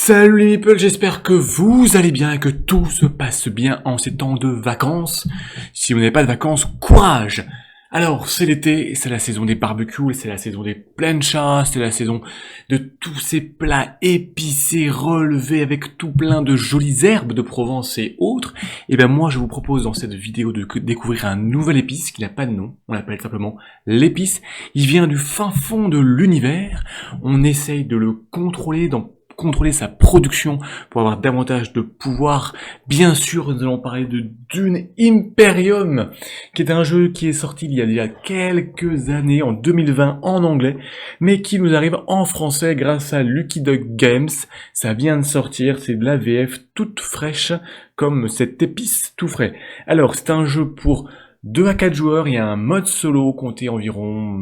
Salut les people, j'espère que vous allez bien et que tout se passe bien en ces temps de vacances. Si vous n'avez pas de vacances, courage! Alors, c'est l'été, c'est la saison des barbecues, c'est la saison des pleines chasses, c'est la saison de tous ces plats épicés, relevés avec tout plein de jolies herbes de Provence et autres. Et ben moi, je vous propose dans cette vidéo de découvrir un nouvel épice qui n'a pas de nom, on l'appelle simplement l'épice. Il vient du fin fond de l'univers, on essaye de le contrôler sa production pour avoir davantage de pouvoir. Bien sûr, nous allons parler de Dune Imperium, qui est un jeu qui est sorti il y a déjà quelques années, en 2020 en anglais, mais qui nous arrive en français grâce à Lucky Duck Games. Ça vient de sortir, c'est de la VF toute fraîche, comme cette épice tout frais. Alors, c'est un jeu pour 2 à 4 joueurs, il y a un mode solo, comptez environ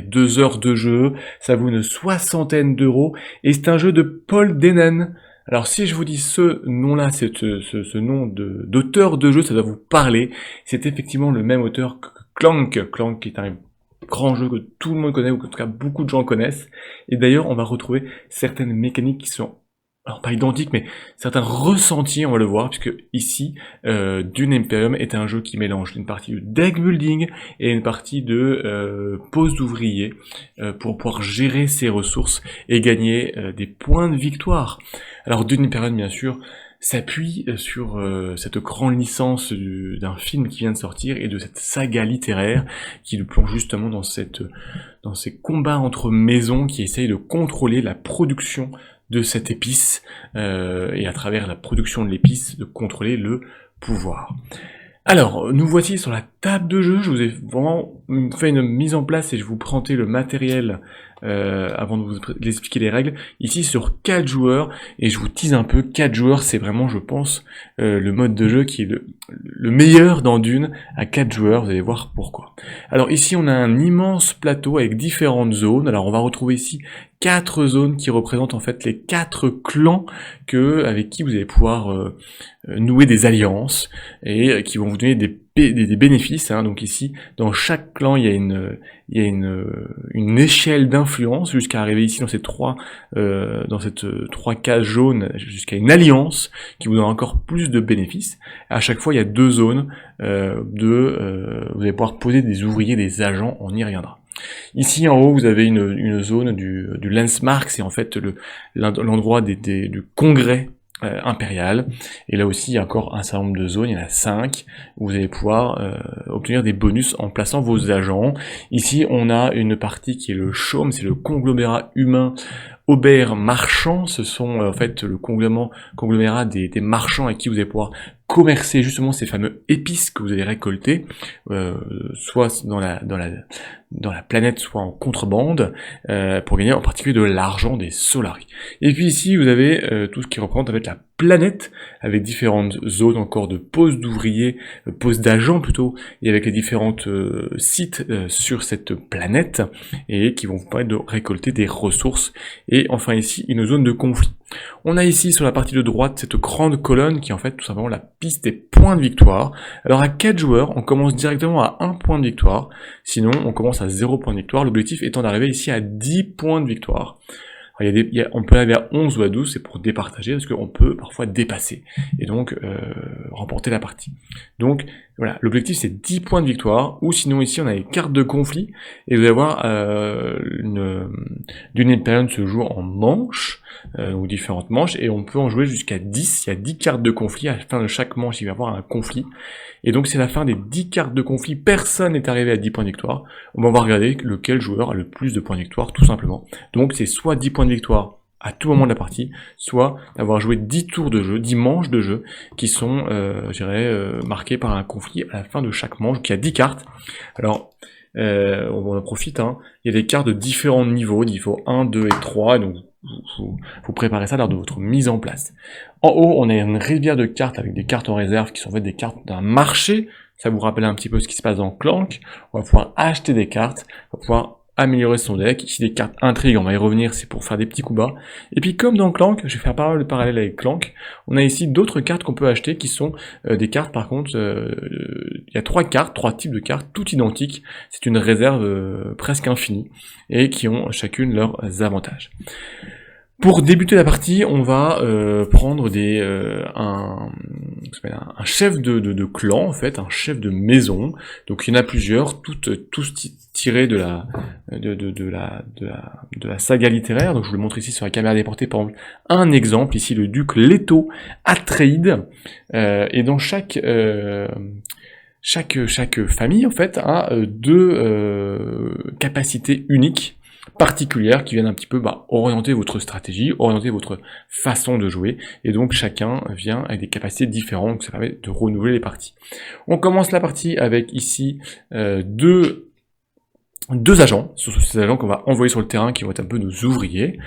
2 heures de jeu, ça vaut une soixantaine d'euros, et c'est un jeu de Paul Dennen. Alors si je vous dis ce nom-là, ce nom d'auteur de jeu, ça doit vous parler. C'est effectivement le même auteur que Clank. Clank qui est un grand jeu que tout le monde connaît, ou en tout cas beaucoup de gens connaissent. Et d'ailleurs, on va retrouver certaines mécaniques qui sont, alors pas identiques, mais certains ressentis, on va le voir, puisque ici, Dune Imperium est un jeu qui mélange une partie de deck building et une partie de pose d'ouvrier pour pouvoir gérer ses ressources et gagner des points de victoire. Alors Dune Imperium, bien sûr, s'appuie sur cette grande licence d'un film qui vient de sortir et de cette saga littéraire qui nous plonge justement dans ces combats entre maisons qui essayent de contrôler la production de cette épice, et à travers la production de l'épice, de contrôler le pouvoir. Alors, nous voici sur la table de jeu, je vous ai vraiment fait une mise en place et je vous présentais le matériel avant de vous expliquer les règles. Ici sur 4 joueurs, et je vous tease un peu, 4 joueurs c'est vraiment, je pense, le mode de jeu qui est le meilleur dans Dune à 4 joueurs, vous allez voir pourquoi. Alors ici on a un immense plateau avec différentes zones, alors on va retrouver ici 4 zones qui représentent en fait les 4 clans avec qui vous allez pouvoir nouer des alliances et qui vont vous donner des bénéfices, hein. Donc ici, dans chaque clan, il y a une échelle d'influence jusqu'à arriver ici dans ces dans cette 3 cases jaunes jusqu'à une alliance qui vous donne encore plus de bénéfices. À chaque fois, il y a 2 zones vous allez pouvoir poser des ouvriers, des agents, on y reviendra. Ici en haut vous avez une zone du Landsmark, c'est en fait l'endroit du congrès impérial, et là aussi il y a encore un certain nombre de zones, il y en a 5, où vous allez pouvoir obtenir des bonus en plaçant vos agents. Ici on a une partie qui est le chaume, c'est le conglomérat humain Aubert marchand, ce sont en fait le conglomérat des marchands avec qui vous allez pouvoir commercer justement ces fameux épices que vous allez récolter, soit dans la planète, soit en contrebande, pour gagner en particulier de l'argent des Solari. Et puis ici, vous avez tout ce qui représente en fait la planète, avec différentes zones encore de pose d'ouvriers, pose d'agents plutôt, et avec les différentes sites sur cette planète, et qui vont vous permettre de récolter des ressources. Et enfin ici, une zone de conflit. On a ici sur la partie de droite cette grande colonne qui est en fait tout simplement la piste des points de victoire. Alors à 4 joueurs, on commence directement à 1 point de victoire, sinon on commence à 0 point de victoire, l'objectif étant d'arriver ici à 10 points de victoire. Alors, on peut arriver à 11 ou à 12, c'est pour départager, parce qu'on peut parfois dépasser, et donc remporter la partie. Donc voilà, l'objectif c'est 10 points de victoire, ou sinon ici on a les cartes de conflit, et vous allez voir, Dune Imperium se joue en manches, ou différentes manches, et on peut en jouer jusqu'à 10, il y a 10 cartes de conflit, à la fin de chaque manche il va y avoir un conflit, et donc c'est la fin des 10 cartes de conflit, personne n'est arrivé à 10 points de victoire, on va regarder lequel joueur a le plus de points de victoire, tout simplement. Donc c'est soit 10 points de victoire à tout moment de la partie, soit d'avoir joué 10 tours de jeu, 10 manches de jeu, qui sont, marquées par un conflit à la fin de chaque manche, qui a 10 cartes. Alors, on en profite, hein. Il y a des cartes de différents niveaux, niveau 1, 2 et 3, donc vous préparez ça lors de votre mise en place. En haut, on a une rivière de cartes avec des cartes en réserve qui sont en fait des cartes d'un marché. Ça vous rappelle un petit peu ce qui se passe dans Clank. On va pouvoir acheter des cartes, on va pouvoir améliorer son deck. Ici, des cartes intrigues, on va y revenir, c'est pour faire des petits coups bas. Et puis, comme dans Clank, je vais faire pas mal de parallèles avec Clank, on a ici d'autres cartes qu'on peut acheter qui sont des cartes, par contre, il y a 3 cartes, 3 types de cartes, toutes identiques. C'est une réserve presque infinie, et qui ont chacune leurs avantages. Pour débuter la partie, on va prendre un chef de clan, en fait, un chef de maison. Donc il y en a plusieurs, tous tirés de la saga littéraire. Donc je vous le montre ici sur la caméra déportée, par exemple, un exemple, ici le duc Leto Atreide. Et dans chaque famille, en fait, a deux capacités uniques, particulières, qui viennent un petit peu orienter votre stratégie, orienter votre façon de jouer, et donc chacun vient avec des capacités différentes, donc ça permet de renouveler les parties. On commence la partie avec ici deux agents, ce sont ces agents qu'on va envoyer sur le terrain, qui vont être un peu nos ouvriers.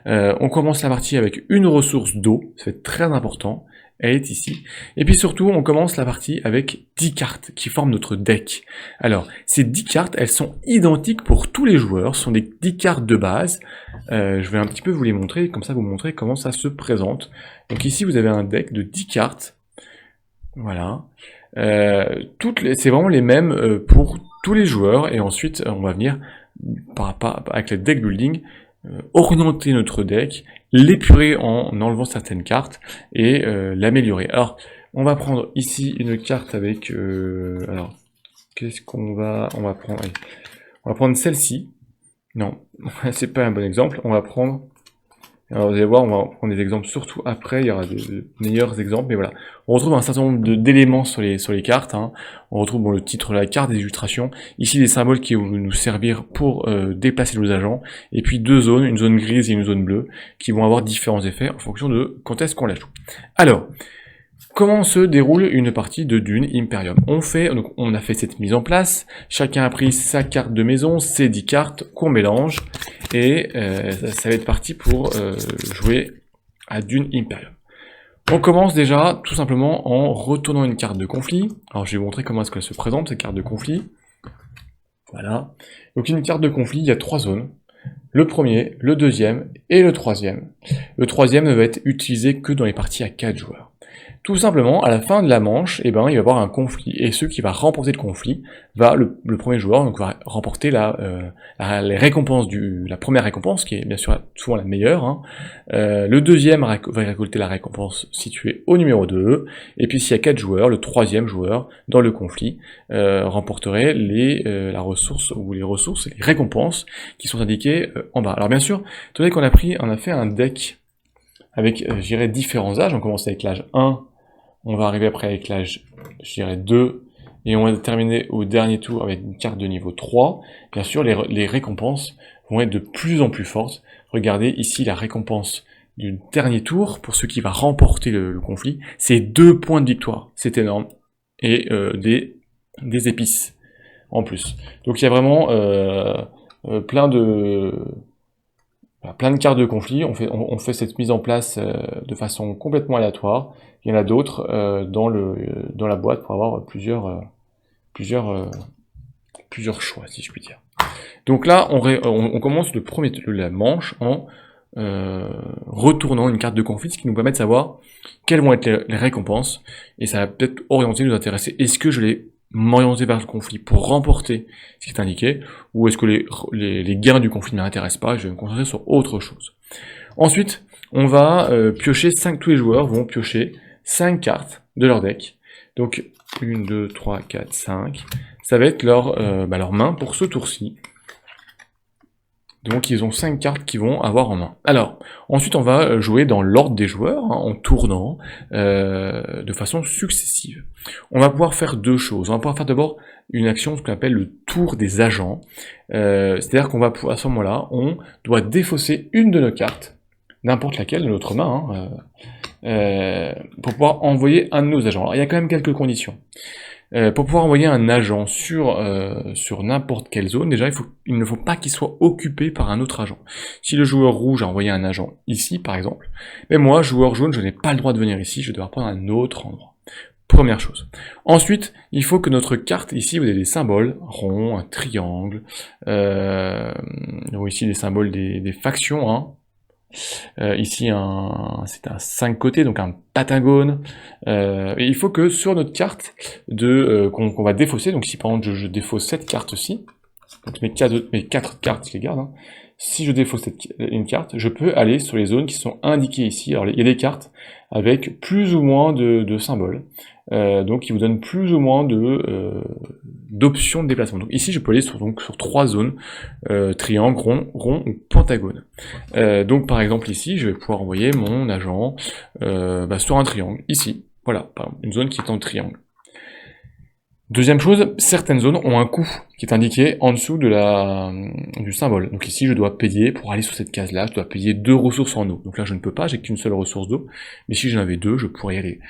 On commence la partie avec une ressource d'eau, c'est très important, elle est ici. Et puis surtout, on commence la partie avec 10 cartes qui forment notre deck. Alors, ces 10 cartes, elles sont identiques pour tous les joueurs, ce sont des 10 cartes de base. Je vais un petit peu vous les montrer, comme ça vous montrer comment ça se présente. Donc ici, vous avez un deck de 10 cartes. Voilà. C'est vraiment les mêmes pour tous les joueurs, et ensuite, on va venir, avec le deck building, orienter notre deck, l'épurer en enlevant certaines cartes et l'améliorer. Alors, on va prendre ici une carte avec... alors, qu'est-ce qu'on va... On va prendre celle-ci. Non, c'est pas un bon exemple. On va prendre... Alors vous allez voir, on va prendre des exemples surtout après, il y aura de meilleurs exemples, mais voilà. On retrouve un certain nombre d'éléments sur les cartes, hein. On retrouve le titre de la carte, des illustrations, ici des symboles qui vont nous servir pour déplacer nos agents, et puis deux zones, une zone grise et une zone bleue, qui vont avoir différents effets en fonction de quand est-ce qu'on la joue. Alors, comment se déroule une partie de Dune Imperium? Donc on a fait cette mise en place, chacun a pris sa carte de maison, ses 10 cartes qu'on mélange, et ça va être parti pour jouer à Dune Imperium. On commence déjà tout simplement en retournant une carte de conflit. Alors je vais vous montrer comment est-ce qu'elle se présente, cette carte de conflit. Voilà. Donc une carte de conflit, il y a 3 zones. Le premier, le deuxième et le troisième. Le troisième ne va être utilisé que dans les parties à 4 joueurs. Tout simplement, à la fin de la manche, il va y avoir un conflit, et celui qui va remporter le conflit le premier joueur donc va remporter les récompenses la première récompense, qui est bien sûr souvent la meilleure, hein. Le deuxième va récolter la récompense située au numéro 2, et puis s'il y a 4 joueurs, le troisième joueur dans le conflit remporterait la ressource ou les récompenses qui sont indiquées en bas. Alors bien sûr, étant donné qu'on a fait un deck avec, je dirais, différents âges. On commence avec l'âge 1, on va arriver après avec l'âge, je dirais, 2, et on va terminer au dernier tour avec une carte de niveau 3. Bien sûr, les récompenses vont être de plus en plus fortes. Regardez ici la récompense du dernier tour, pour ceux qui va remporter le conflit, c'est 2 points de victoire. C'est énorme. Et des épices, en plus. Donc il y a vraiment plein de cartes de conflit. On fait cette mise en place de façon complètement aléatoire. Il y en a d'autres dans la boîte pour avoir plusieurs choix, si je puis dire. Donc là, on commence la manche en retournant une carte de conflit, ce qui nous permet de savoir quelles vont être les récompenses, et ça va peut-être nous intéresser. Est-ce que je vais m'orienter vers le conflit pour remporter ce qui est indiqué, ou est-ce que les gains du conflit ne m'intéressent pas, et je vais me concentrer sur autre chose. Ensuite, on va piocher tous les joueurs vont piocher 5 cartes de leur deck. Donc 1, 2, 3, 4, 5. Ça va être leur main pour ce tour-ci. Donc ils ont 5 cartes qu'ils vont avoir en main. Alors, ensuite on va jouer dans l'ordre des joueurs, hein, en tournant de façon successive. On va pouvoir faire 2 choses. On va pouvoir faire d'abord une action, ce qu'on appelle le tour des agents. C'est-à-dire qu'on va pouvoir, à ce moment-là, on doit défausser une de nos cartes, n'importe laquelle de notre main, pour pouvoir envoyer un de nos agents. Alors il y a quand même quelques conditions. Pour pouvoir envoyer un agent sur n'importe quelle zone, déjà il ne faut pas qu'il soit occupé par un autre agent. Si le joueur rouge a envoyé un agent ici par exemple, mais moi, joueur jaune, je n'ai pas le droit de venir ici, je dois prendre un autre endroit. Première chose. Ensuite, il faut que notre carte, ici, vous avez des symboles, rond, un triangle, ici des symboles des factions, hein. Ici c'est un 5 côtés, donc un pentagone. Et il faut que sur notre carte qu'on va défausser, donc si par exemple je défausse cette carte-ci, donc mes 4 cartes je les garde, hein, si je défausse une carte, je peux aller sur les zones qui sont indiquées ici. Alors, il y a des cartes avec plus ou moins de symboles, donc qui vous donnent plus ou moins d'options de déplacement. Donc ici, je peux aller sur 3 zones, triangle, rond ou pentagone. Donc par exemple ici, je vais pouvoir envoyer mon agent sur un triangle, ici. Voilà, par exemple, une zone qui est en triangle. Deuxième chose, certaines zones ont un coût qui est indiqué en dessous du symbole. Donc ici, je dois payer, pour aller sur cette case-là, je dois payer 2 ressources en eau. Donc là, je ne peux pas, j'ai qu'une seule ressource d'eau. Mais si j'en avais 2, je pourrais y aller.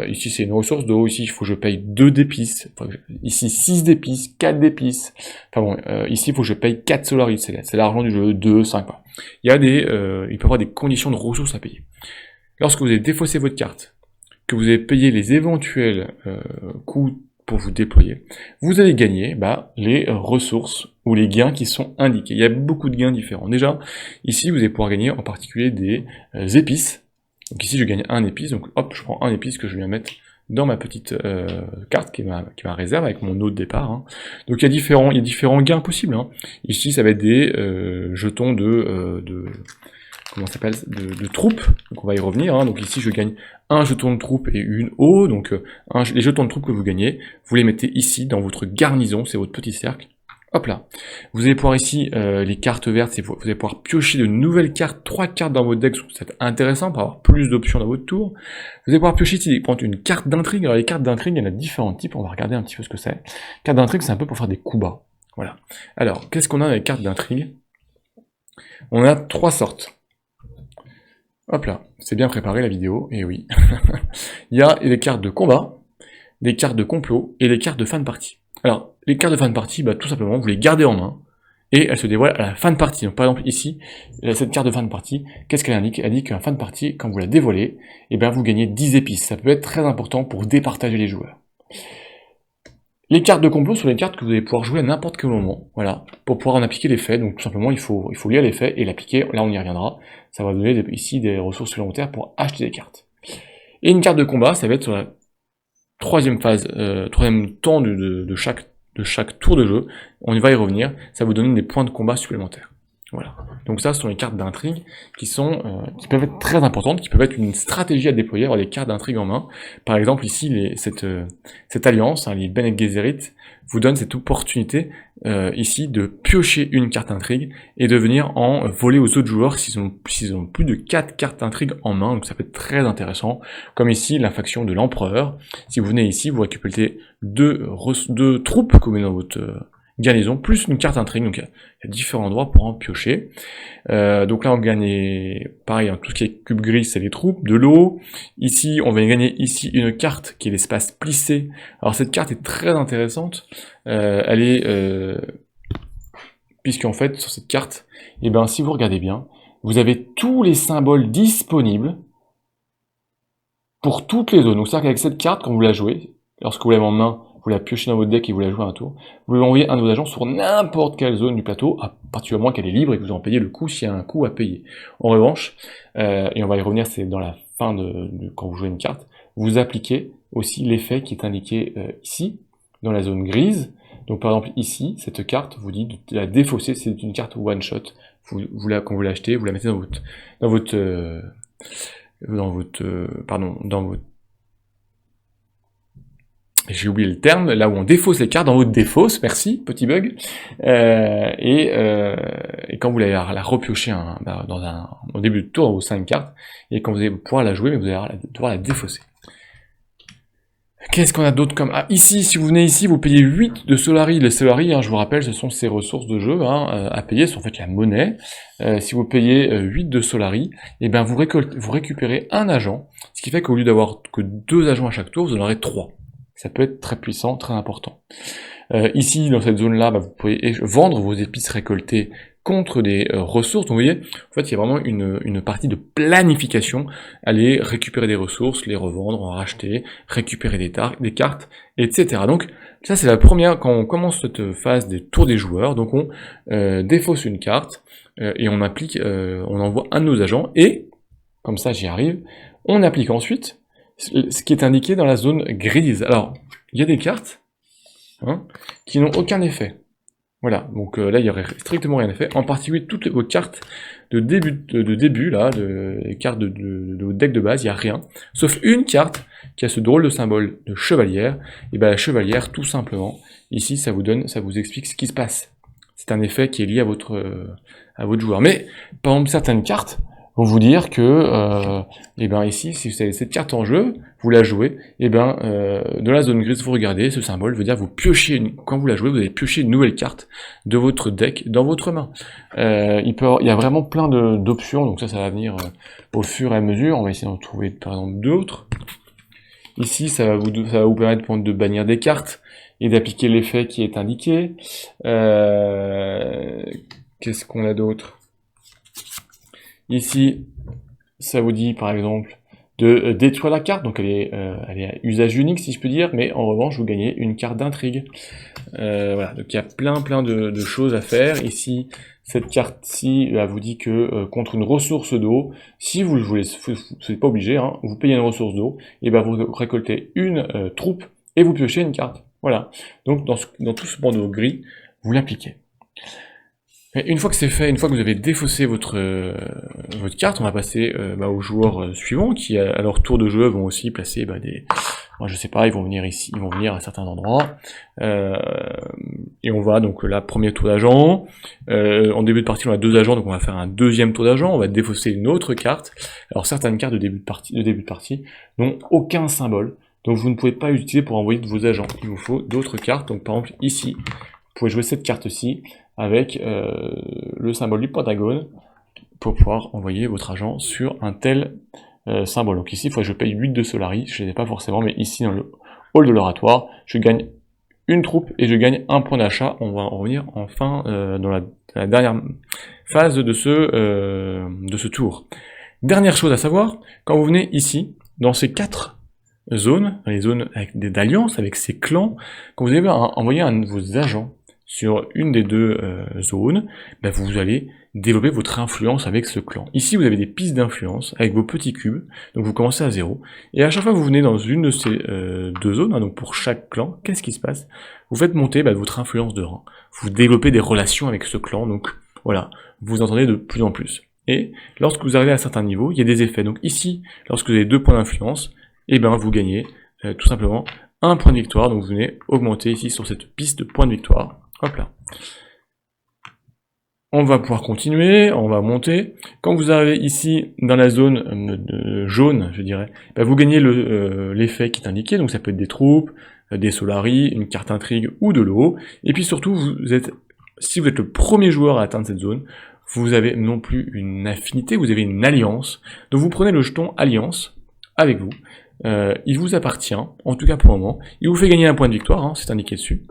Ici, c'est une ressource d'eau. Ici, il faut que je paye 2 d'épices. Enfin, ici, 6 d'épices, 4 d'épices. Enfin bon, ici, il faut que je paye 4 solaris. C'est l'argent du jeu, 2, 5. Il peut y avoir des conditions de ressources à payer. Lorsque vous avez défaussé votre carte, que vous avez payé les éventuels coûts pour vous déployer, vous allez gagner les ressources ou les gains qui sont indiqués. Il y a beaucoup de gains différents. Déjà, ici, vous allez pouvoir gagner en particulier des épices. Donc ici, je gagne un épice, donc hop, je prends un épice que je viens mettre dans ma petite carte qui est ma réserve avec mon eau de départ. Hein. Donc il y a différents gains possibles. Hein. Ici, ça va être des jetons comment ça s'appelle, de troupes, donc on va y revenir, hein. Donc ici je gagne un jeton de troupe et une eau, donc les jetons de troupe que vous gagnez, vous les mettez ici dans votre garnison, c'est votre petit cercle, hop là. Vous allez pouvoir ici, les cartes vertes, vous allez pouvoir piocher de nouvelles cartes, 3 cartes dans votre deck, c'est intéressant pour avoir plus d'options dans votre tour. Vous allez pouvoir piocher ici, prendre une carte d'intrigue. Alors les cartes d'intrigue, il y en a différents types, on va regarder un petit peu ce que c'est. Carte d'intrigue, c'est un peu pour faire des coups bas, voilà. Alors, qu'est-ce qu'on a avec les cartes d'intrigue? On a 3 sortes. Hop là, c'est bien préparé la vidéo, et oui. Il y a les cartes de combat, des cartes de complot, et les cartes de fin de partie. Alors, les cartes de fin de partie, tout simplement, vous les gardez en main, et elles se dévoilent à la fin de partie. Donc par exemple, ici, cette carte de fin de partie, qu'est-ce qu'elle indique? Elle indique qu'en fin de partie, quand vous la dévoilez, vous gagnez 10 épices. Ça peut être très important pour départager les joueurs. Les cartes de complot sont les cartes que vous allez pouvoir jouer à n'importe quel moment, voilà, pour pouvoir en appliquer l'effet. Donc tout simplement, il faut lire l'effet et l'appliquer, là on y reviendra. Ça va donner ici des ressources supplémentaires pour acheter des cartes. Et une carte de combat, ça va être sur la troisième phase, troisième temps de chaque tour de jeu. On va y revenir, ça vous donne des points de combat supplémentaires. Voilà. Donc ça, ce sont les cartes d'intrigue qui peuvent être très importantes, qui peuvent être une stratégie à déployer, avoir des cartes d'intrigue en main. Par exemple, ici, cette alliance, les Ben Gesserit, vous donne cette opportunité ici de piocher une carte intrigue et de venir en voler aux autres joueurs s'ils ont plus de 4 cartes intrigue en main. Donc ça peut être très intéressant. Comme ici, la faction de l'empereur. Si vous venez ici, vous récupérez 2 troupes que vous mettez dans votre garnison, plus une carte intrigue, donc il y a différents endroits pour en piocher. Donc là on gagne, pareil, tout ce qui est cube gris, c'est les troupes, de l'eau. Ici, on va gagner ici une carte qui est l'espace plissé. Alors cette carte est très intéressante, elle est... puisqu'en fait, sur cette carte, si vous regardez bien, vous avez tous les symboles disponibles pour toutes les zones. Donc c'est-à-dire qu'avec cette carte, quand vous la jouez, lorsque vous l'avez en main, vous la piochez dans votre deck et vous la jouez un tour, vous pouvez envoyer un de vos agents sur n'importe quelle zone du plateau, à partir du moment qu'elle est libre et que vous en payez le coût s'il y a un coût à payer. En revanche, et on va y revenir, c'est dans la fin quand vous jouez une carte, vous appliquez aussi l'effet qui est indiqué ici, dans la zone grise. Donc par exemple ici, cette carte vous dit de la défausser, c'est une carte one shot. Quand vous l'achetez, vous la mettez dans votre j'ai oublié le terme, là où on défausse les cartes, dans votre défausse, merci, petit bug, et quand vous allez la repiocher au début de tour, vos 5 cartes, et quand vous allez pouvoir la jouer, mais vous allez devoir la défausser. Qu'est-ce qu'on a d'autre comme... Ah, ici, si vous venez ici, vous payez 8 de Solari. Les Solari, je vous rappelle, ce sont ces ressources de jeu à payer, c'est en fait la monnaie. Si vous payez 8 de Solari, vous récupérez un agent, ce qui fait qu'au lieu d'avoir que 2 agents à chaque tour, vous en aurez 3. Ça peut être très puissant, très important. Ici, dans cette zone-là, vous pouvez vendre vos épices récoltées contre des ressources. Donc vous voyez, en fait, il y a vraiment une partie de planification. Aller récupérer des ressources, les revendre, en racheter, récupérer des cartes, etc. Donc ça, c'est la première, quand on commence cette phase des tours des joueurs, donc on défausse une carte, et on envoie un de nos agents, et, comme ça j'y arrive, on applique ensuite ce qui est indiqué dans la zone grise. Alors, il y a des cartes qui n'ont aucun effet. Voilà, donc là, il n'y aurait strictement rien à faire. En particulier, toutes vos cartes de début là, les cartes de votre deck de base, il n'y a rien. Sauf une carte qui a ce drôle de symbole de chevalière. Et bien la chevalière, tout simplement, ici, ça vous explique ce qui se passe. C'est un effet qui est lié à votre joueur. Mais, par exemple, certaines cartes vont vous dire que, et ben ici, si vous avez cette carte en jeu, vous la jouez, et ben dans la zone grise, vous regardez, ce symbole veut dire vous piochez, quand vous la jouez, vous allez piocher une nouvelle carte de votre deck dans votre main. Il y a vraiment plein d'options, donc ça va venir au fur et à mesure. On va essayer d'en trouver par exemple d'autres. Ici, ça va vous permettre de bannir des cartes et d'appliquer l'effet qui est indiqué. Qu'est-ce qu'on a d'autre? Ici, ça vous dit par exemple de détruire la carte, donc elle est à usage unique si je peux dire, mais en revanche vous gagnez une carte d'intrigue. Voilà, donc il y a plein de choses à faire. Ici, cette carte-ci vous dit que contre une ressource d'eau, si vous le voulez, vous n'êtes pas obligé, hein, vous payez une ressource d'eau, et ben vous récoltez une troupe et vous piochez une carte. Voilà, donc dans tout ce bandeau gris, vous l'appliquez. Une fois que c'est fait, une fois que vous avez défaussé votre carte, on va passer aux joueurs suivants qui, à leur tour de jeu, vont aussi placer moi, je sais pas, ils vont venir ici, ils vont venir à certains endroits. Et on va donc là, premier tour d'agent. En début de partie, on a 2 agents, donc on va faire un deuxième tour d'agent. On va défausser une autre carte. Alors certaines cartes de début de partie n'ont aucun symbole, donc vous ne pouvez pas utiliser pour envoyer de vos agents. Il vous faut d'autres cartes. Donc par exemple ici, vous pouvez jouer cette carte-ci avec le symbole du Pentagone pour pouvoir envoyer votre agent sur un tel symbole. Donc ici, il faut que je paye 8 de Solari, je ne les ai pas forcément, mais ici dans le hall de l'oratoire, je gagne une troupe et je gagne un point d'achat. On va en revenir enfin dans la dernière phase de ce tour. Dernière chose à savoir, quand vous venez ici, dans ces 4 zones, les zones d'alliance, avec ces clans, quand vous allez envoyer un de vos agents sur une des 2 zones, vous allez développer votre influence avec ce clan. Ici, vous avez des pistes d'influence avec vos petits cubes, donc vous commencez à 0, et à chaque fois que vous venez dans une de ces 2 zones, hein, donc pour chaque clan, qu'est-ce qui se passe? Vous faites monter votre influence de rang, vous développez des relations avec ce clan, donc voilà, vous entendez de plus en plus. Et lorsque vous arrivez à un certain niveau, il y a des effets. Donc ici, lorsque vous avez 2 points d'influence, vous gagnez tout simplement un point de victoire, donc vous venez augmenter ici sur cette piste de points de victoire. Hop là. On va pouvoir continuer, on va monter. Quand vous arrivez ici dans la zone jaune, je dirais, vous gagnez l'effet qui est indiqué, donc ça peut être des troupes, des Solari, une carte intrigue ou de l'eau. Et puis surtout, si vous êtes le premier joueur à atteindre cette zone, vous avez non plus une affinité, vous avez une alliance. Donc vous prenez le jeton alliance avec vous. Il vous appartient, en tout cas pour le moment. Il vous fait gagner un point de victoire, hein, c'est indiqué dessus.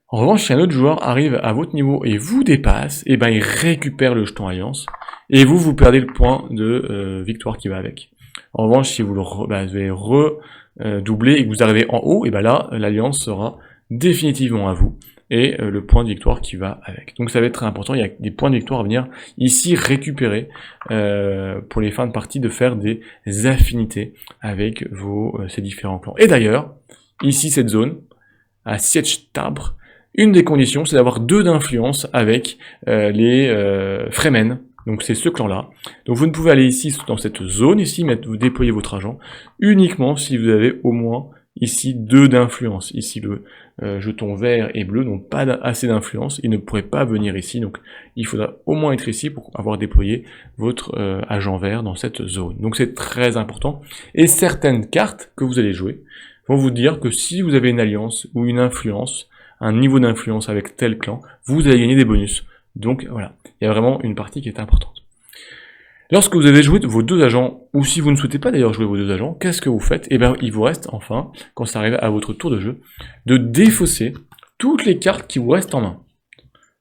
En revanche, si un autre joueur arrive à votre niveau et vous dépasse, il récupère le jeton alliance, et vous perdez le point de victoire qui va avec. En revanche, si vous allez redoubler et que vous arrivez en haut, là, l'alliance sera définitivement à vous, et le point de victoire qui va avec. Donc ça va être très important, il y a des points de victoire à venir ici récupérer pour les fins de partie, de faire des affinités avec ces différents clans. Et d'ailleurs, ici cette zone, à Sietch Tabre, une des conditions, c'est d'avoir 2 d'influence avec les Fremen. Donc c'est ce clan-là. Donc vous ne pouvez aller ici, dans cette zone, ici, vous déployez votre agent, uniquement si vous avez au moins ici 2 d'influence. Ici le jeton vert et bleu n'ont pas assez d'influence, ils ne pourraient pas venir ici, donc il faudra au moins être ici pour avoir déployé votre agent vert dans cette zone. Donc c'est très important. Et certaines cartes que vous allez jouer vont vous dire que si vous avez une alliance ou une influence, un niveau d'influence avec tel clan, vous allez gagner des bonus. Donc voilà, il y a vraiment une partie qui est importante. Lorsque vous avez joué vos 2 agents, ou si vous ne souhaitez pas d'ailleurs jouer vos 2 agents, qu'est-ce que vous faites? Il vous reste enfin, quand ça arrive à votre tour de jeu, de défausser toutes les cartes qui vous restent en main.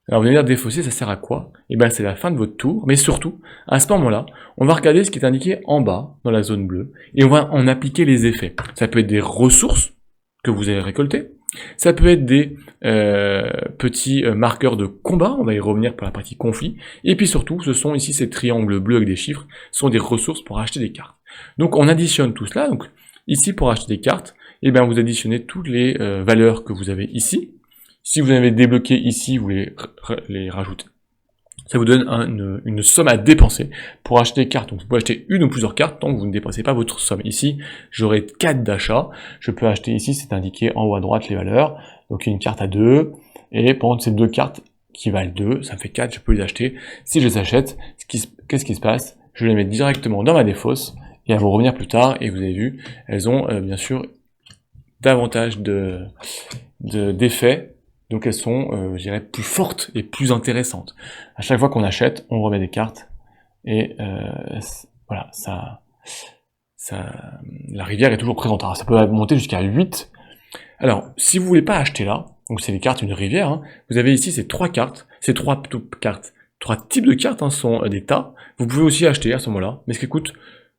Alors vous allez dire défausser, ça sert à quoi? C'est la fin de votre tour, mais surtout, à ce moment-là, on va regarder ce qui est indiqué en bas, dans la zone bleue, et on va en appliquer les effets. Ça peut être des ressources que vous avez récoltées, ça peut être des petits marqueurs de combat, on va y revenir pour la partie conflit, et puis surtout, ce sont ici ces triangles bleus avec des chiffres, ce sont des ressources pour acheter des cartes. Donc on additionne tout cela, donc ici pour acheter des cartes, vous additionnez toutes les valeurs que vous avez ici, Si vous avez débloqué ici, vous les rajoutez. Ça vous donne une somme à dépenser pour acheter des cartes. Donc vous pouvez acheter une ou plusieurs cartes tant que vous ne dépensez pas votre somme. Ici, j'aurai 4 d'achats. Je peux acheter ici, c'est indiqué en haut à droite les valeurs. Donc une carte à 2. Et pendant ces 2 cartes qui valent 2, ça me fait 4, je peux les acheter. Si je les achète, qu'est-ce qui se passe? Je les mets directement dans ma défausse. Et elles vont revenir plus tard. Et vous avez vu, elles ont bien sûr davantage d'effets. Donc elles sont, je dirais, plus fortes et plus intéressantes. À chaque fois qu'on achète, on remet des cartes, et voilà, la rivière est toujours présente. Alors ça peut monter jusqu'à 8. Alors, si vous voulez pas acheter là, donc c'est les cartes d'une rivière, hein, vous avez ici ces 3 cartes, ces 3 types de cartes, hein, sont des tas. Vous pouvez aussi acheter à ce moment-là, mais ce qui coûte...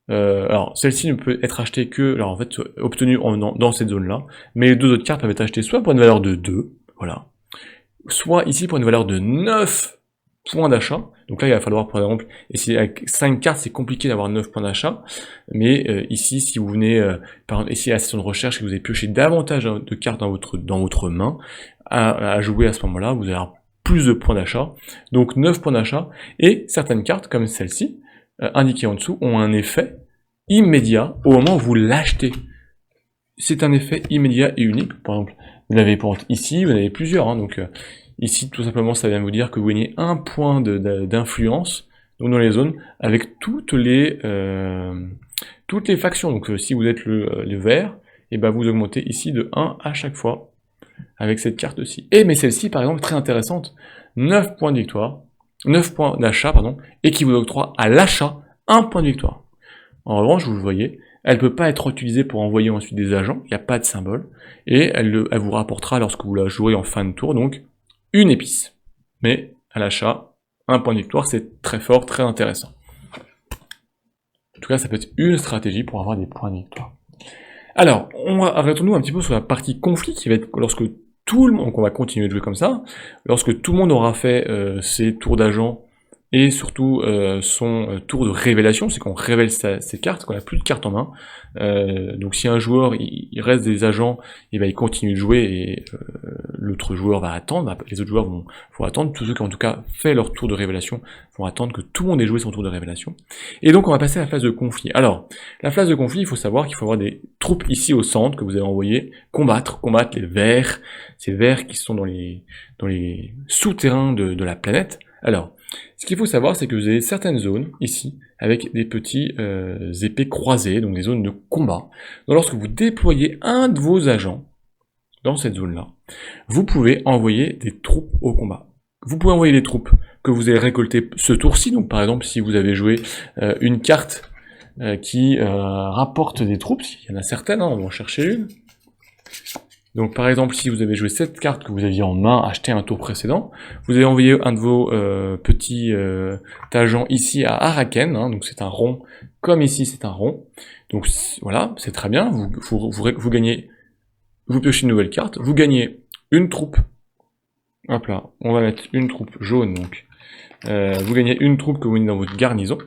alors, celle-ci ne peut être achetée que, alors en fait, obtenue dans cette zone-là, mais les 2 autres cartes peuvent être achetées soit pour une valeur de 2, voilà, soit ici pour une valeur de 9 points d'achat. Donc là, il va falloir, par exemple, ici avec 5 cartes, c'est compliqué d'avoir 9 points d'achat, mais ici, si vous venez, par exemple, ici à la session de recherche, et que vous avez pioché davantage de cartes dans votre main, à jouer à ce moment-là, vous allez avoir plus de points d'achat, donc 9 points d'achat, et certaines cartes, comme celle-ci, indiquées en dessous, ont un effet immédiat au moment où vous l'achetez. C'est un effet immédiat et unique. Par exemple, vous l'avez ici, vous en avez plusieurs, hein, donc ici tout simplement ça vient vous dire que vous gagnez 1 point d'influence donc dans les zones avec toutes les factions. Donc si vous êtes le vert, et ben vous augmentez ici de 1 à chaque fois avec cette carte-ci. Mais celle-ci par exemple très intéressante, 9 points de victoire, 9 points d'achat, pardon, et qui vous octroie à l'achat 1 point de victoire. En revanche, vous le voyez, elle ne peut pas être utilisée pour envoyer ensuite des agents, il n'y a pas de symbole, et elle vous rapportera lorsque vous la jouez en fin de tour, donc une épice. Mais à l'achat, 1 point de victoire, c'est très fort, très intéressant. En tout cas, ça peut être une stratégie pour avoir des points de victoire. Alors, arrêtons-nous un petit peu sur la partie conflit, qui va être lorsque tout le monde, donc on va continuer de jouer comme ça, lorsque tout le monde aura fait ses tours d'agent, et surtout son tour de révélation, c'est qu'on révèle ses cartes, qu'on n'a plus de cartes en main. Donc si un joueur il reste des agents, il continue de jouer et l'autre joueur va attendre, les autres joueurs vont attendre, tous ceux qui ont en tout cas fait leur tour de révélation vont attendre que tout le monde ait joué son tour de révélation. Et donc on va passer à la phase de conflit. Alors, la phase de conflit, il faut savoir qu'il faut avoir des troupes ici au centre que vous allez envoyer combattre les vers, ces vers qui sont dans les souterrains de la planète. Alors, ce qu'il faut savoir, c'est que vous avez certaines zones, ici, avec des petits épées croisées, donc des zones de combat. Donc lorsque vous déployez un de vos agents dans cette zone-là, vous pouvez envoyer des troupes au combat. Vous pouvez envoyer les troupes que vous avez récoltées ce tour-ci, donc par exemple, si vous avez joué une carte qui rapporte des troupes, il y en a certaines, hein, on va en chercher une. Donc par exemple, si vous avez joué cette carte que vous aviez en main, acheté un tour précédent, vous avez envoyé un de vos petits agents ici à Araken, hein, donc c'est un rond, comme ici c'est un rond. Donc voilà, c'est très bien, vous gagnez, vous piochez une nouvelle carte, vous gagnez une troupe, hop là, on va mettre une troupe jaune, donc vous gagnez une troupe que vous mettez dans votre garnison,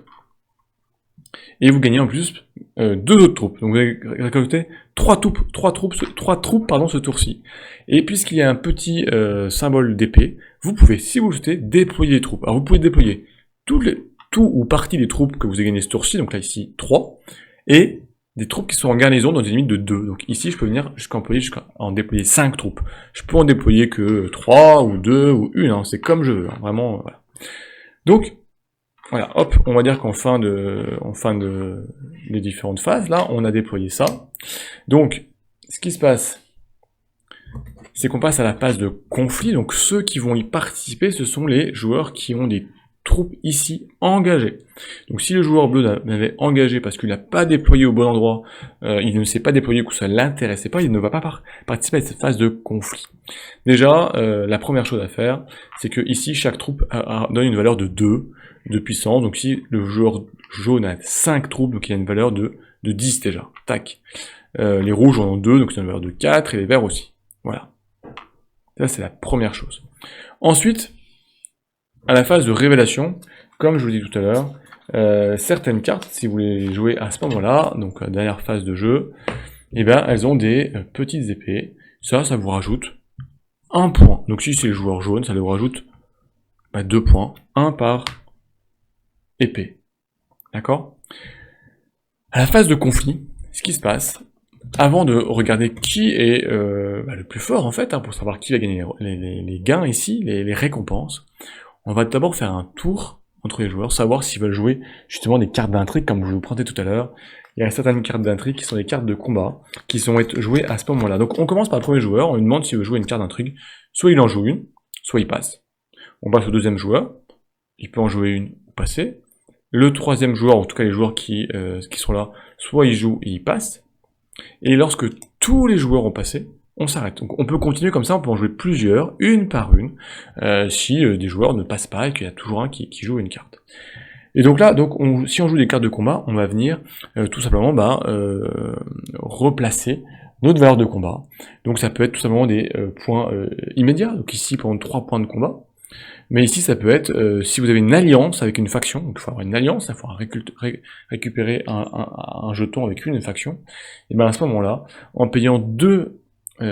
et vous gagnez en plus 2 autres troupes. Donc vous avez récolté 3 troupes ce tour-ci. Et puisqu'il y a un petit symbole d'épée, vous pouvez, si vous le souhaitez, déployer les troupes. Alors vous pouvez déployer tout ou partie des troupes que vous avez gagnées ce tour-ci, donc là ici 3, et des troupes qui sont en garnison dans des limites de 2. Donc ici je peux venir jusqu'à en déployer 5 troupes. Je peux en déployer que 3 ou 2 ou 1, hein, c'est comme je veux, hein, vraiment, voilà. Donc, voilà, hop, on va dire qu'en fin de les différentes phases, là, on a déployé ça. Donc, ce qui se passe, c'est qu'on passe à la phase de conflit. Donc, ceux qui vont y participer, ce sont les joueurs qui ont des troupes ici engagées. Donc, si le joueur bleu n'avait engagé parce qu'il n'a pas déployé au bon endroit, il ne s'est pas déployé, que ça l'intéressait pas, il ne va pas participer à cette phase de conflit. Déjà, la première chose à faire, c'est que ici, chaque troupe donne une valeur de 2 de puissance. Donc si le joueur jaune a 5 troupes, donc il a une valeur de 10 déjà. Tac. Les rouges en ont 2, donc c'est une valeur de 4, et les verts aussi. Voilà. Ça, c'est la première chose. Ensuite, à la phase de révélation, comme je vous l'ai dit tout à l'heure, certaines cartes, si vous les jouez à ce moment-là, donc la dernière phase de jeu, eh ben, elles ont des petites épées. Ça vous rajoute 1 point. Donc si c'est le joueur jaune, ça lui rajoute 2 points. 1 par épée. D'accord? À la phase de conflit, ce qui se passe, avant de regarder qui est le plus fort en fait, pour savoir qui va gagner les gains ici, les récompenses, on va d'abord faire un tour entre les joueurs, savoir s'ils veulent jouer justement des cartes d'intrigue, comme je vous présentais tout à l'heure. Il y a certaines cartes d'intrigue qui sont des cartes de combat, qui sont jouées à ce moment-là. Donc on commence par le premier joueur, on lui demande s'il veut jouer une carte d'intrigue, soit il en joue une, soit il passe. On passe au deuxième joueur, il peut en jouer une ou passer. Le troisième joueur, en tout cas les joueurs qui sont là, soit ils jouent et ils passent. Et lorsque tous les joueurs ont passé, on s'arrête. Donc on peut continuer comme ça, on peut en jouer plusieurs, une par une, si des joueurs ne passent pas et qu'il y a toujours un qui joue une carte. Et donc là, si on joue des cartes de combat, on va venir tout simplement replacer notre valeur de combat. Donc ça peut être tout simplement des points immédiats, donc ici par exemple 3 points de combat. Mais ici, ça peut être, si vous avez une alliance avec une faction, donc il faut avoir une alliance, il faut récupérer un jeton avec une faction, et bien à ce moment-là, en payant 2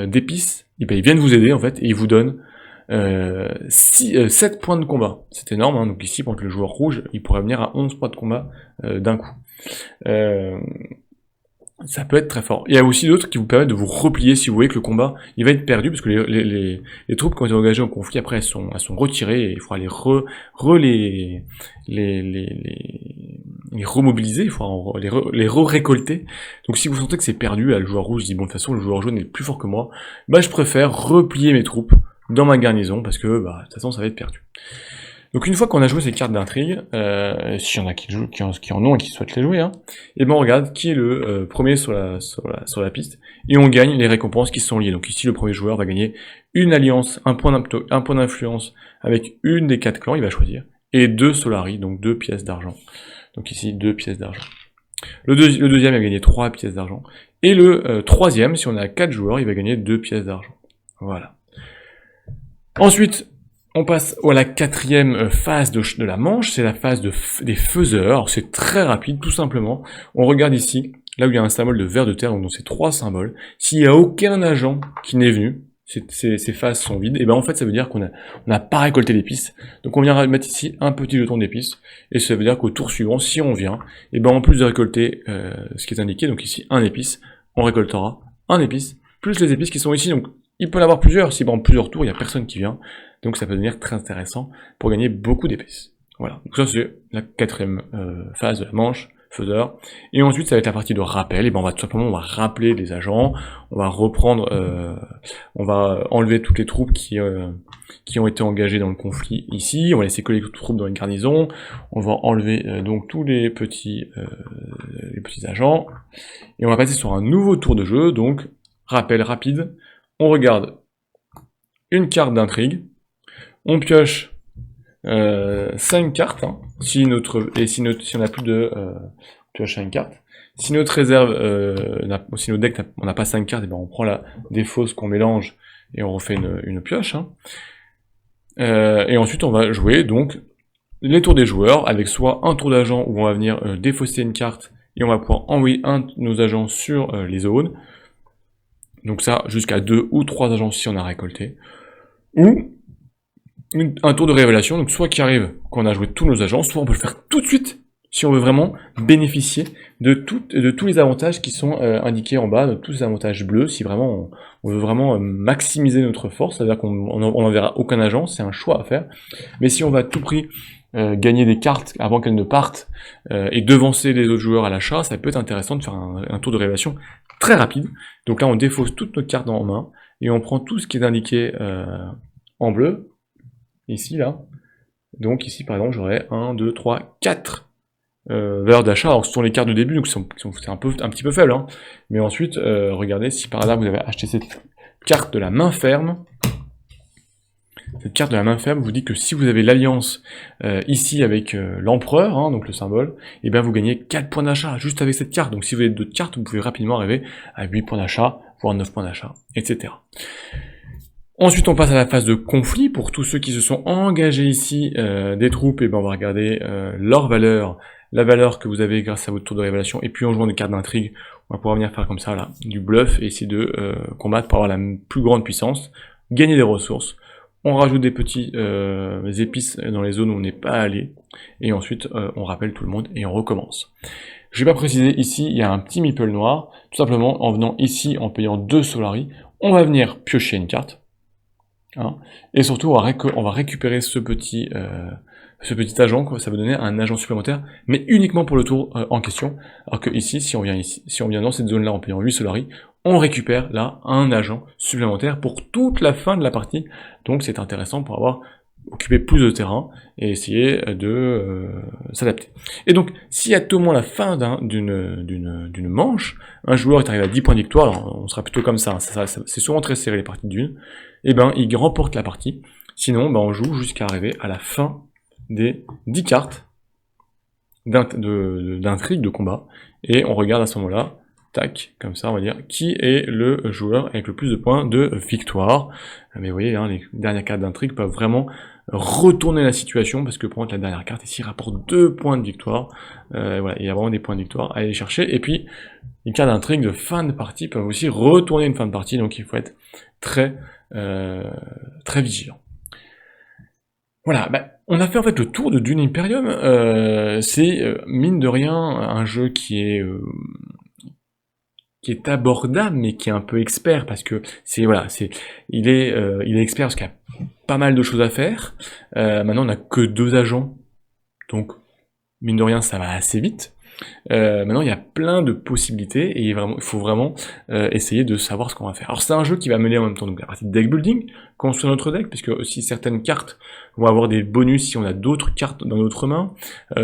d'épices, ils viennent vous aider en fait, et ils vous donnent 7 points de combat. C'est énorme, hein, donc ici, pour le joueur rouge, il pourrait venir à 11 points de combat d'un coup. Ça peut être très fort. Il y a aussi d'autres qui vous permettent de vous replier si vous voyez que le combat il va être perdu, parce que les troupes qui ont été engagées en conflit après elles sont retirées et il faudra les remobiliser, il faudra les récolter. Donc si vous sentez que c'est perdu, le joueur rouge dit bon de toute façon le joueur jaune est plus fort que moi, je préfère replier mes troupes dans ma garnison parce que de toute façon ça va être perdu. Donc une fois qu'on a joué ces cartes d'intrigue, s'il y en a qui en ont et qui souhaitent les jouer, et on regarde qui est le premier sur la piste, et on gagne les récompenses qui sont liées. Donc ici le premier joueur va gagner une alliance, un point d'influence avec une des 4 clans, il va choisir, et 2 Solari, donc 2 pièces d'argent. Donc ici 2 pièces d'argent. Le deuxième il va gagner 3 pièces d'argent. Et le troisième, si on a 4 joueurs, il va gagner 2 pièces d'argent. Voilà. Ensuite, on passe à la 4e phase de la manche, c'est la phase des faiseurs. C'est très rapide, tout simplement. On regarde ici, là où il y a un symbole de ver de terre, donc c'est 3 symboles. S'il n'y a aucun agent qui n'est venu, ces phases sont vides, et en fait ça veut dire qu'on n'a pas récolté l'épice. Donc on vient mettre ici un petit jeton d'épices, et ça veut dire qu'au tour suivant, si on vient, en plus de récolter ce qui est indiqué, donc ici un épice, on récoltera un épice, plus les épices qui sont ici, donc il peut en avoir plusieurs, si pendant plusieurs tours il n'y a personne qui vient, donc ça peut devenir très intéressant pour gagner beaucoup d'épices. Voilà, donc ça c'est la 4e phase de la manche, faiseur. Et ensuite ça va être la partie de rappel, on va tout simplement rappeler les agents, on va reprendre, on va enlever toutes les troupes qui ont été engagées dans le conflit ici, on va laisser que les troupes dans les garnisons, on va enlever donc tous les petits agents, et on va passer sur un nouveau tour de jeu, donc rappel rapide, on regarde une carte d'intrigue, on pioche 5 cartes, si on a plus de pioche 5 cartes. Si notre réserve, si notre deck on n'a pas 5 cartes, on prend des fausses qu'on mélange et on refait une pioche. Et ensuite on va jouer donc les tours des joueurs avec soit un tour d'agent où on va venir défausser une carte et on va pouvoir envoyer un de nos agents sur les zones. Donc ça jusqu'à 2 ou 3 agents si on a récolté. Ou un tour de révélation, donc soit qui arrive quand on a joué tous nos agents, soit on peut le faire tout de suite si on veut vraiment bénéficier de tous les avantages qui sont indiqués en bas, de tous les avantages bleus, si vraiment on veut vraiment maximiser notre force, c'est-à-dire qu'on n'enverra aucun agent, c'est un choix à faire. Mais si on va à tout prix gagner des cartes avant qu'elles ne partent et devancer les autres joueurs à l'achat, ça peut être intéressant de faire un tour de révélation très rapide. Donc là on défausse toutes nos cartes en main et on prend tout ce qui est indiqué en bleu, ici là. Donc ici par exemple j'aurais 1, 2, 3, 4 valeurs d'achat. Alors ce sont les cartes de début, donc c'est un petit peu faible, mais ensuite regardez si par hasard vous avez acheté cette carte de la main ferme. Cette carte de la main ferme vous dit que si vous avez l'alliance ici avec l'empereur, donc le symbole, et bien vous gagnez 4 points d'achat juste avec cette carte. Donc si vous avez d'autres cartes, vous pouvez rapidement arriver à 8 points d'achat, voire 9 points d'achat, etc. Ensuite on passe à la phase de conflit. Pour tous ceux qui se sont engagés ici des troupes, et on va regarder leur valeur, la valeur que vous avez grâce à votre tour de révélation, et puis en jouant des cartes d'intrigue, on va pouvoir venir faire comme ça là, du bluff et essayer de combattre pour avoir la plus grande puissance. gagner des ressources, on rajoute des petits épices dans les zones où on n'est pas allé, et ensuite on rappelle tout le monde et on recommence. Je vais pas préciser ici, il y a un petit meeple noir, tout simplement en venant ici, en payant 2 Solari, on va venir piocher une carte, hein, et surtout on va récupérer ce petit agent, quoi. Ça va donner un agent supplémentaire, mais uniquement pour le tour en question, alors que ici, si on vient dans cette zone-là en payant 8 Solari, on récupère là un agent supplémentaire pour toute la fin de la partie, donc c'est intéressant pour avoir occupé plus de terrain et essayer de s'adapter. Et donc, si à tout moment la fin d'une manche, un joueur est arrivé à 10 points de victoire, alors on sera plutôt comme ça, hein, c'est souvent très serré les parties d'une, et ben il remporte la partie, sinon ben, on joue jusqu'à arriver à la fin des 10 cartes d'intrigue de combat, et on regarde à ce moment-là, tac, comme ça on va dire, qui est le joueur avec le plus de points de victoire. Mais vous voyez, hein, les dernières cartes d'intrigue peuvent vraiment retourner la situation, parce que pour exemple la dernière carte ici rapporte 2 points de victoire, voilà, il y a vraiment des points de victoire à aller chercher, et puis les cartes d'intrigue de fin de partie peuvent aussi retourner une fin de partie, donc il faut être très vigilant. Voilà, bah, on a fait en fait le tour de Dune Imperium, c'est mine de rien un jeu qui est abordable, mais qui est un peu expert, parce que il est expert parce qu'il y a pas mal de choses à faire. Maintenant, on n'a que 2 agents, donc mine de rien, ça va assez vite. Maintenant, il y a plein de possibilités, et il faut vraiment essayer de savoir ce qu'on va faire. Alors, c'est un jeu qui va mêler en même temps donc la partie de deck building, construire notre deck, puisque aussi certaines cartes vont avoir des bonus si on a d'autres cartes dans notre main,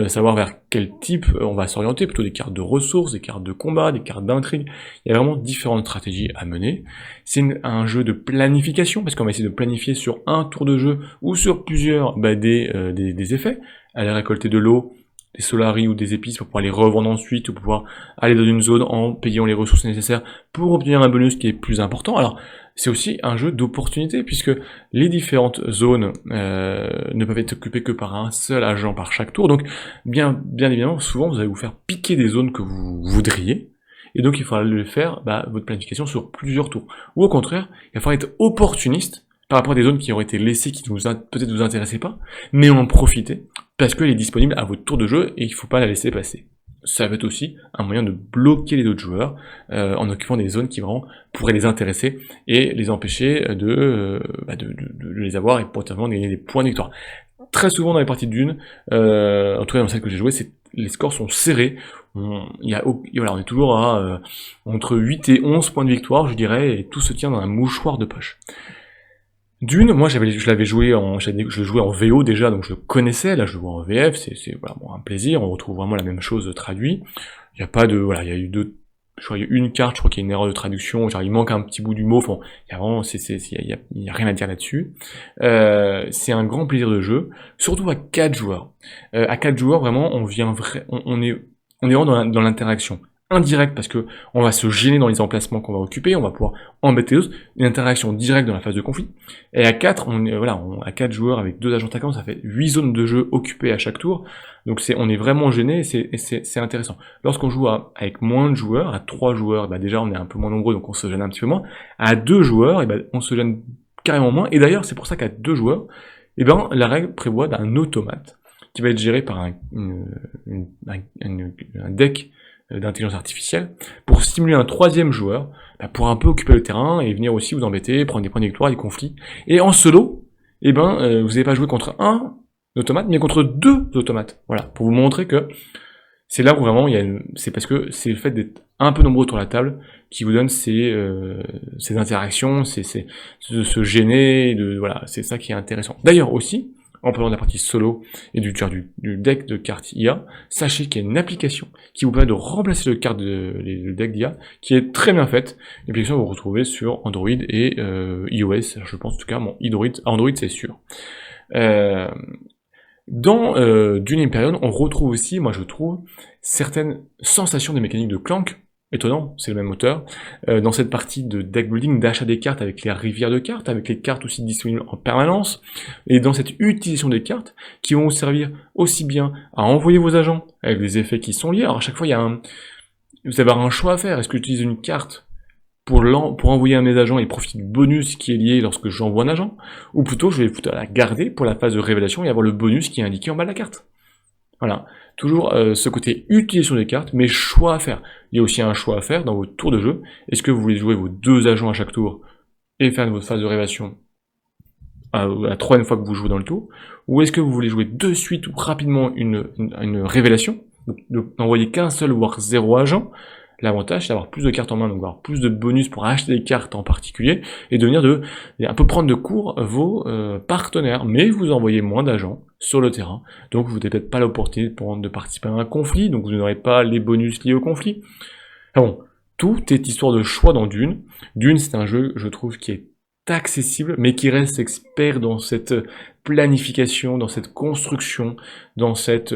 savoir vers quel type on va s'orienter, plutôt des cartes de ressources, des cartes de combat, des cartes d'intrigue. Il y a vraiment différentes stratégies à mener. C'est un jeu de planification, parce qu'on va essayer de planifier sur un tour de jeu, ou sur plusieurs, des effets, aller récolter de l'eau, des Solari ou des épices pour pouvoir les revendre ensuite, ou pouvoir aller dans une zone en payant les ressources nécessaires pour obtenir un bonus qui est plus important. Alors, c'est aussi un jeu d'opportunité, puisque les différentes zones ne peuvent être occupées que par un seul agent par chaque tour, donc bien évidemment, souvent vous allez vous faire piquer des zones que vous voudriez, et donc il faudra le faire, votre planification sur plusieurs tours. Ou au contraire, il va falloir être opportuniste par rapport à des zones qui auraient été laissées, qui peut-être vous intéressaient pas, mais en profiter, parce qu'elle est disponible à votre tour de jeu, et il ne faut pas la laisser passer. Ça va être aussi un moyen de bloquer les autres joueurs, en occupant des zones qui vraiment pourraient les intéresser, et les empêcher de les avoir, et potentiellement gagner des points de victoire. Très souvent dans les parties de Dune, en tout cas dans celles que j'ai jouées, les scores sont serrés, on est toujours à entre 8 et 11 points de victoire, je dirais, et tout se tient dans un mouchoir de poche. Dune, moi je le jouais en VO déjà, donc je le connaissais, là je le vois en VF, c'est un plaisir, on retrouve vraiment la même chose traduit. Il y a pas de, il y a eu il y a une carte, je crois qu'il y a une erreur de traduction, genre il manque un petit bout du mot, enfin, il y a vraiment, il y a rien à dire là-dessus. C'est un grand plaisir de jeu, surtout à 4 joueurs. À 4 joueurs, vraiment, on est vraiment dans l'interaction indirect, parce que on va se gêner dans les emplacements qu'on va occuper, on va pouvoir embêter l'autre, une interaction directe dans la phase de conflit. Et à 4, à 4 joueurs avec 2 agents attaquants, ça fait 8 zones de jeu occupées à chaque tour. Donc on est vraiment gêné, et c'est intéressant. Lorsqu'on joue avec moins de joueurs, à 3 joueurs, déjà on est un peu moins nombreux, donc on se gêne un petit peu moins. À 2 joueurs, on se gêne carrément moins. Et d'ailleurs, c'est pour ça qu'à 2 joueurs, la règle prévoit un automate qui va être géré par un deck d'intelligence artificielle, pour stimuler un 3e joueur, pour un peu occuper le terrain, et venir aussi vous embêter, prendre des points de victoire, des conflits. Et en solo, vous n'allez pas jouer contre un automate, mais contre 2 automates. Voilà, pour vous montrer que c'est là où vraiment c'est parce que c'est le fait d'être un peu nombreux autour de la table qui vous donne ces interactions, de se gêner, c'est ça qui est intéressant. D'ailleurs aussi, en parlant de la partie solo et du deck de cartes IA, sachez qu'il y a une application qui vous permet de remplacer le deck d'IA, qui est très bien faite. L'application vous retrouvez sur Android et iOS, je pense en tout cas, Android c'est sûr. Dans Dune Imperium, on retrouve aussi, moi je trouve, certaines sensations des mécaniques de Clank. Étonnant, c'est le même auteur, dans cette partie de deck building, d'achat des cartes avec les rivières de cartes, avec les cartes aussi disponibles en permanence, et dans cette utilisation des cartes, qui vont vous servir aussi bien à envoyer vos agents, avec les effets qui sont liés. Alors à chaque fois, vous allez avoir un choix à faire. Est-ce que j'utilise une carte pour envoyer un de mes agents et profiter du bonus qui est lié lorsque j'envoie un agent, ou plutôt je vais plutôt la garder pour la phase de révélation et avoir le bonus qui est indiqué en bas de la carte. Voilà, toujours ce côté utilisation des cartes, mais choix à faire. Il y a aussi un choix à faire dans votre tour de jeu. Est-ce que vous voulez jouer vos 2 agents à chaque tour et faire votre phase de révélation à la 3e fois que vous jouez dans le tour, ou est-ce que vous voulez jouer de suite ou rapidement une révélation, donc n'envoyer qu'un seul voire 0 agent. L'avantage, c'est d'avoir plus de cartes en main, donc avoir plus de bonus pour acheter des cartes en particulier, et un peu prendre de court vos partenaires, mais vous envoyez moins d'agents sur le terrain, donc vous n'avez peut-être pas l'opportunité de participer à un conflit, donc vous n'aurez pas les bonus liés au conflit. Enfin bon, tout est histoire de choix dans Dune. Dune, c'est un jeu, je trouve, qui est accessible, mais qui reste expert dans cette planification, dans cette construction, dans cette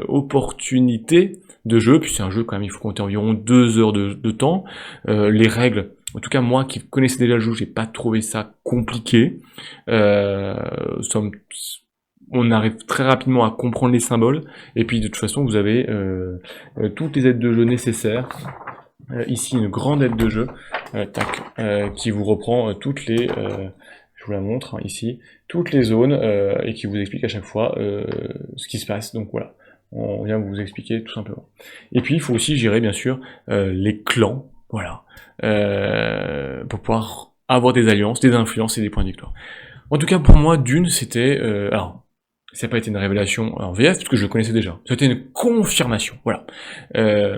opportunité de jeu, puis c'est un jeu quand même, il faut compter environ 2 heures de temps. Les règles, en tout cas moi qui connaissais déjà le jeu, j'ai pas trouvé ça compliqué. On arrive très rapidement à comprendre les symboles, et puis de toute façon vous avez toutes les aides de jeu nécessaires. Ici une grande aide de jeu, qui vous reprend toutes les, je vous la montre hein, ici, toutes les zones, et qui vous explique à chaque fois ce qui se passe, donc voilà. On vient vous expliquer tout simplement. Et puis il faut aussi gérer bien sûr les clans, voilà, pour pouvoir avoir des alliances, des influences et des points de victoire. En tout cas pour moi Dune c'était, alors ça n'a pas été une révélation en VF parce que je le connaissais déjà, c'était une confirmation, voilà.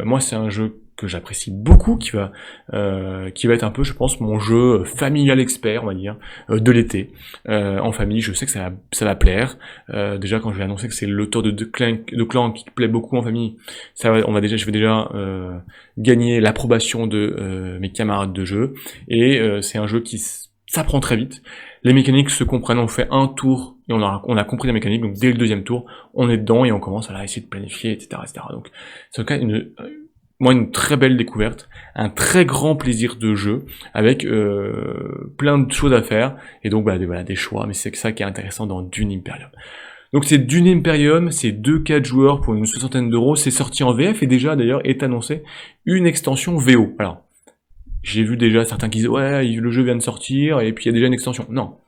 Moi c'est un jeu que j'apprécie beaucoup, qui va être un peu, je pense, mon jeu familial expert, on va dire, de l'été. En famille, je sais que ça va plaire. Déjà, quand je vais annoncer que c'est l'auteur de Clan qui plaît beaucoup en famille, je vais déjà gagner l'approbation de mes camarades de jeu. Et c'est un jeu qui s'apprend très vite. Les mécaniques se comprennent, on fait un tour et on a compris la mécanique, donc dès le 2e tour, on est dedans et on commence à essayer de planifier, etc., etc. Donc, c'est en tout cas une très belle découverte, un très grand plaisir de jeu, avec plein de choses à faire, et donc voilà, des choix, mais c'est ça qui est intéressant dans Dune Imperium. Donc c'est Dune Imperium, c'est 2-4 joueurs pour une 60aine d'euros, c'est sorti en VF, et déjà d'ailleurs est annoncé une extension VO. Alors, j'ai vu déjà certains qui disent « Ouais, le jeu vient de sortir, et puis il y a déjà une extension ». Non,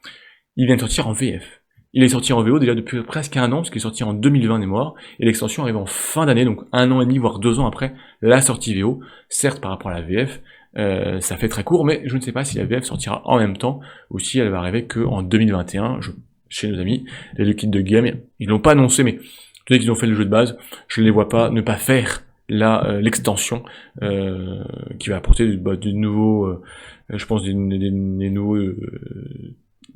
il vient de sortir en VF. Il est sorti en VO déjà depuis presque 1 an, parce qu'il est sorti en 2020 des mémoire, et l'extension arrive en fin d'année, donc 1 an et demi, voire 2 ans après la sortie VO. Certes, par rapport à la VF, ça fait très court, mais je ne sais pas si la VF sortira en même temps, ou si elle va arriver qu'en 2021, chez nos amis, les Liquid de Game. Ils l'ont pas annoncé, mais dès qu'ils ont fait le jeu de base, je ne les vois pas ne pas faire l'extension qui va apporter du nouveau, je pense des nouveaux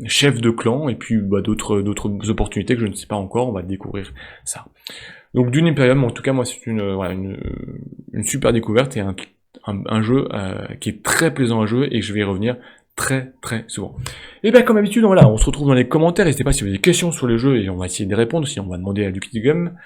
chef de clan, et puis d'autres opportunités que je ne sais pas encore, on va découvrir ça. Donc Dune Imperium, en tout cas moi c'est une super découverte, et un jeu qui est très plaisant à jouer, et je vais y revenir très souvent. Et bien comme d'habitude, voilà, on se retrouve dans les commentaires, n'hésitez pas si vous avez des questions sur le jeu, et on va essayer de les répondre, sinon on va demander à Liquid Game.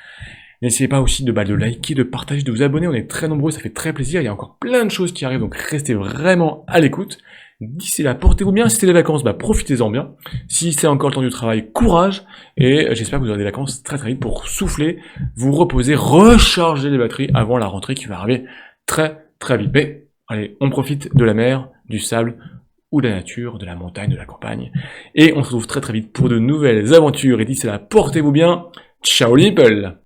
N'essayez pas aussi de liker, de partager, de vous abonner, on est très nombreux, ça fait très plaisir, il y a encore plein de choses qui arrivent, donc restez vraiment à l'écoute. D'ici là, portez-vous bien, si c'est les vacances, profitez-en bien. Si c'est encore le temps du travail, courage, et j'espère que vous aurez des vacances très vite pour souffler, vous reposer, recharger les batteries avant la rentrée qui va arriver très vite. Mais allez, on profite de la mer, du sable, ou de la nature, de la montagne, de la campagne, et on se retrouve très vite pour de nouvelles aventures, et d'ici là, portez-vous bien, ciao les people!